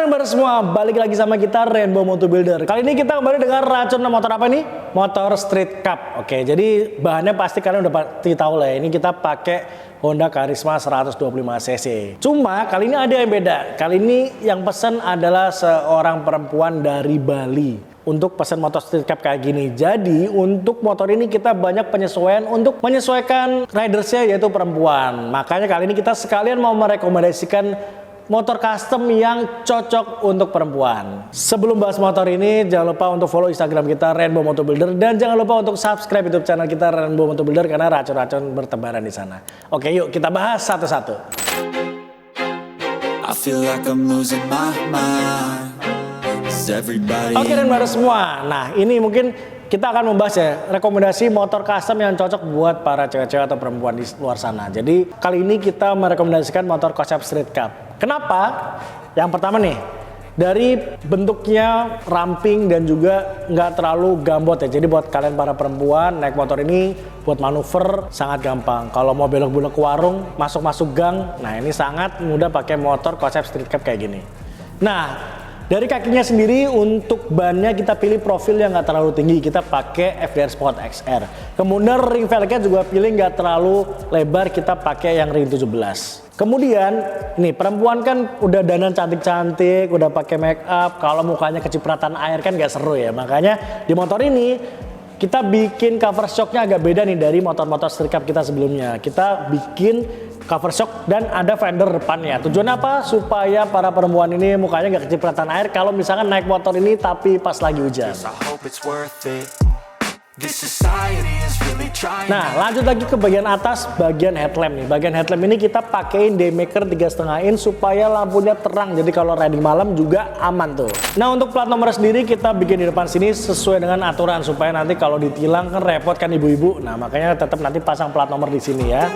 keren banget semua, balik lagi sama kita Rainbow Motor Builder. Kali ini kita kembali dengan racun motor apa nih? Motor Street Cup. Oke, jadi bahannya pasti kalian udah pasti tahu lah ya. Ini kita pakai Honda Karisma 125 cc. Cuma kali ini ada yang beda. Kali ini yang pesan adalah seorang perempuan dari Bali untuk pesan motor Street Cup kayak gini. Jadi untuk motor ini kita banyak penyesuaian untuk menyesuaikan ridersnya yaitu perempuan. Makanya kali ini kita sekalian mau merekomendasikan motor custom yang cocok untuk perempuan. Sebelum bahas motor ini, jangan lupa untuk follow Instagram kita Rainbow Motor Builder dan jangan lupa untuk subscribe YouTube channel kita Rainbow Motor Builder karena racun-racun bertebaran di sana. Oke, yuk kita bahas satu-satu. Oke, dan baru semua. Nah, ini mungkin kita akan membahas ya rekomendasi motor custom yang cocok buat para cewek-cewek atau perempuan di luar sana. Jadi kali ini kita merekomendasikan motor konsep Street Cup. Kenapa? Yang pertama nih, dari bentuknya ramping dan juga nggak terlalu gambot ya. Jadi buat kalian para perempuan naik motor ini buat manuver sangat gampang. Kalau mau belok-belok ke warung, masuk-masuk gang, nah ini sangat mudah pakai motor konsep Street Cup kayak gini. Nah, dari kakinya sendiri untuk bannya kita pilih profil yang nggak terlalu tinggi, kita pakai FDR Sport XR. Kemudian ring velgnya juga pilih nggak terlalu lebar, kita pakai yang ring 17. Kemudian nih perempuan kan udah dandan cantik-cantik, udah pakai make up, kalau mukanya kecipratan air kan nggak seru ya. Makanya di motor ini kita bikin cover shocknya agak beda nih dari motor-motor Street Cup kita sebelumnya. Kita bikin cover shock dan ada fender depannya. Tujuannya apa? Supaya para perempuan ini mukanya nggak kecipratan air kalau misalkan naik motor ini tapi pas lagi hujan. Nah, lanjut lagi ke bagian atas, bagian headlamp nih. Bagian headlamp ini kita pakein Daymaker 3,5 in supaya lampunya terang. Jadi kalau riding malam juga aman tuh. Nah, untuk plat nomor sendiri kita bikin di depan sini sesuai dengan aturan supaya nanti kalau ditilang kan repot kan ibu-ibu. Nah, makanya tetap nanti pasang plat nomor di sini ya.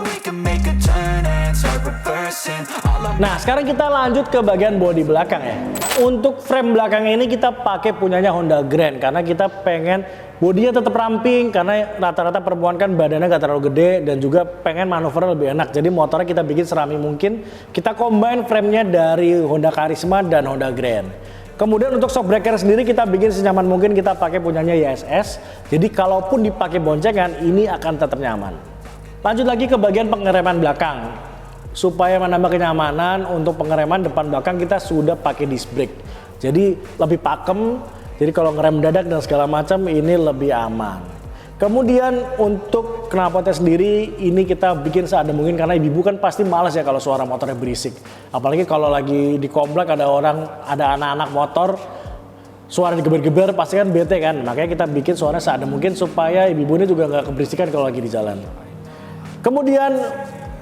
Nah, sekarang kita lanjut ke bagian bodi belakang ya. Untuk frame belakang ini kita pakai punyanya Honda Grand karena kita pengen bodinya tetap ramping karena rata-rata perempuan kan badannya gak terlalu gede dan juga pengen manuver lebih enak. Jadi motornya kita bikin serami mungkin. Kita combine framenya dari Honda Karisma dan Honda Grand. Kemudian untuk shock breaker sendiri kita bikin senyaman mungkin, kita pakai punyanya YSS. Jadi kalaupun dipakai boncengan ini akan tetap nyaman. Lanjut lagi ke bagian pengereman belakang. Supaya menambah kenyamanan untuk pengereman depan belakang kita sudah pakai disc brake. Jadi lebih pakem. Jadi kalau ngerem dadak dan segala macam ini lebih aman. Kemudian untuk knalpotnya sendiri ini kita bikin seadanya mungkin karena ibu-ibu kan pasti males ya kalau suara motornya berisik. Apalagi kalau lagi di komplek ada anak-anak motor suara digeber-geber pasti kan bete kan. Makanya kita bikin suaranya seadanya mungkin supaya ibu-ibu ini juga nggak keberisikan kalau lagi di jalan. Kemudian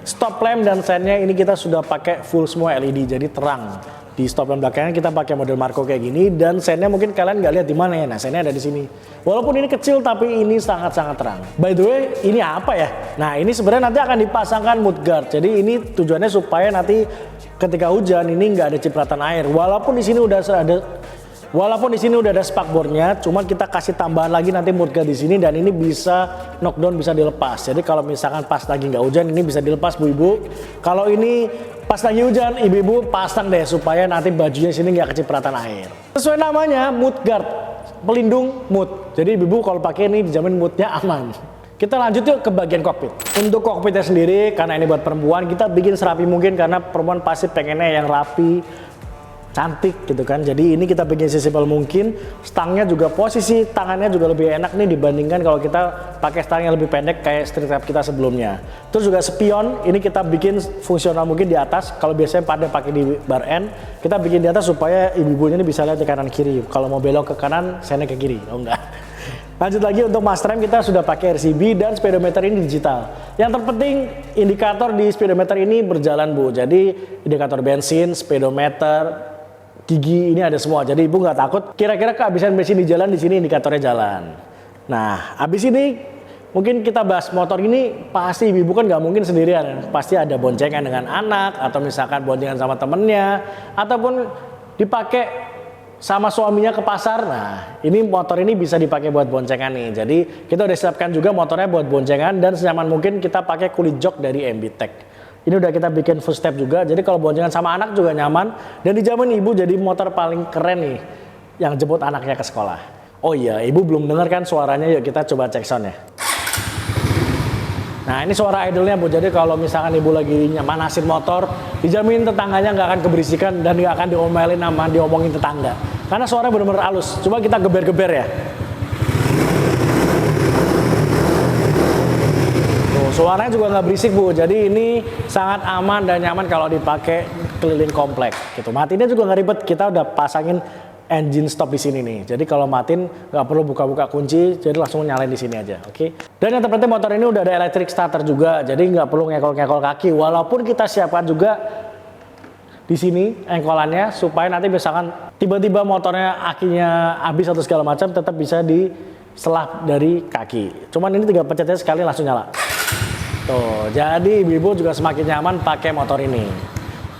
stop lamp dan sennya ini kita sudah pakai full semua LED jadi terang. Di stop lamp belakangnya kita pakai model Marco kayak gini dan sennya mungkin kalian nggak lihat di mana ya. Nah, sennya ada di sini. Walaupun ini kecil tapi ini sangat-sangat terang. By the way, ini apa ya? Nah, ini sebenarnya nanti akan dipasangkan mudguard. Jadi ini tujuannya supaya nanti ketika hujan ini nggak ada cipratan air. Walaupun di sini udah ada spakbornya, cuman kita kasih tambahan lagi nanti mudguard di sini dan ini bisa knockdown, bisa dilepas. Jadi kalau misalkan pas lagi nggak hujan ini bisa dilepas bu ibu. Kalau ini pas lagi hujan ibu-ibu pasang deh supaya nanti bajunya sini nggak kecipratan air. Sesuai namanya mudguard, pelindung mood. Jadi ibu-ibu kalau pakai ini dijamin moodnya aman. Kita lanjut yuk ke bagian kokpit. Untuk kokpitnya sendiri karena ini buat perempuan kita bikin serapi mungkin karena perempuan pasti pengennya yang rapi, cantik gitu kan. Jadi ini kita bikin sesimpel mungkin. Stangnya juga posisi tangannya juga lebih enak nih dibandingkan kalau kita pakai stang yang lebih pendek kayak Street Cup kita sebelumnya. Terus juga spion ini kita bikin fungsional mungkin di atas. Kalau biasanya pada pakai di bar end, kita bikin di atas supaya ibu-ibunya ini bisa lihat ke kanan kiri. Kalau mau belok ke kanan, sennya ke kiri. Oh enggak. Lanjut lagi untuk master rem kita sudah pakai RCB dan speedometer ini digital. Yang terpenting indikator di speedometer ini berjalan bu. Jadi indikator bensin, speedometer, gigi ini ada semua. Jadi ibu nggak takut kira-kira kehabisan bensin di jalan, di sini indikatornya jalan. Nah, habis ini mungkin kita bahas motor ini pasti ibu kan nggak mungkin sendirian. Pasti ada boncengan dengan anak atau misalkan boncengan sama temennya ataupun dipakai sama suaminya ke pasar. Nah, ini motor ini bisa dipakai buat boncengan nih. Jadi kita udah siapkan juga motornya buat boncengan dan senyaman mungkin kita pakai kulit jok dari MB Tech. Ini udah kita bikin footstep juga, jadi kalau boncengan sama anak juga nyaman. Dan dijamin ibu jadi motor paling keren nih yang jemput anaknya ke sekolah. Oh iya, ibu belum dengar kan suaranya, yuk kita coba cek sound ya. Nah ini suara idle-nya Bu, jadi kalau misalkan ibu lagi manasin motor, dijamin tetangganya nggak akan keberisikan dan nggak akan diomelin sama diomongin tetangga. Karena suaranya benar-benar halus. Coba kita geber-geber ya. Suaranya juga nggak berisik Bu, jadi ini sangat aman dan nyaman kalau dipakai keliling komplek. Gitu. Matinnya juga nggak ribet, kita udah pasangin engine stop di sini nih. Jadi kalau matiin nggak perlu buka-buka kunci, jadi langsung nyalain di sini aja, oke? Dan yang terpenting motor ini udah ada electric starter juga, jadi nggak perlu ngekol-ngekol kaki. Walaupun kita siapkan juga di sini engkolannya supaya nanti misalkan tiba-tiba motornya akinya habis atau segala macam, tetap bisa diselap dari kaki. Cuman ini tinggal pencetnya sekali langsung nyala. Tuh, jadi ibu-ibu juga semakin nyaman pakai motor ini.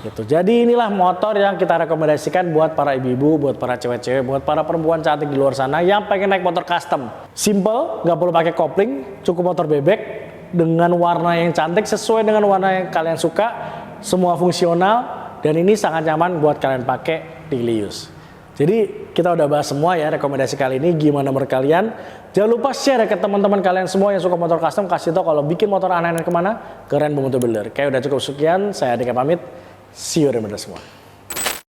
Gitu. Jadi inilah motor yang kita rekomendasikan buat para ibu-ibu, buat para cewek-cewek, buat para perempuan cantik di luar sana yang pengen naik motor custom. Simple, nggak perlu pakai kopling, cukup motor bebek dengan warna yang cantik sesuai dengan warna yang kalian suka, semua fungsional dan ini sangat nyaman buat kalian pakai daily use. Jadi kita udah bahas semua ya rekomendasi kali ini, gimana menurut kalian? Jangan lupa share ke teman-teman kalian semua yang suka motor custom, kasih tau kalau bikin motor aneh-aneh kemana, keren Motor Builder. Kayak udah cukup sekian, saya Adika pamit, see you semua.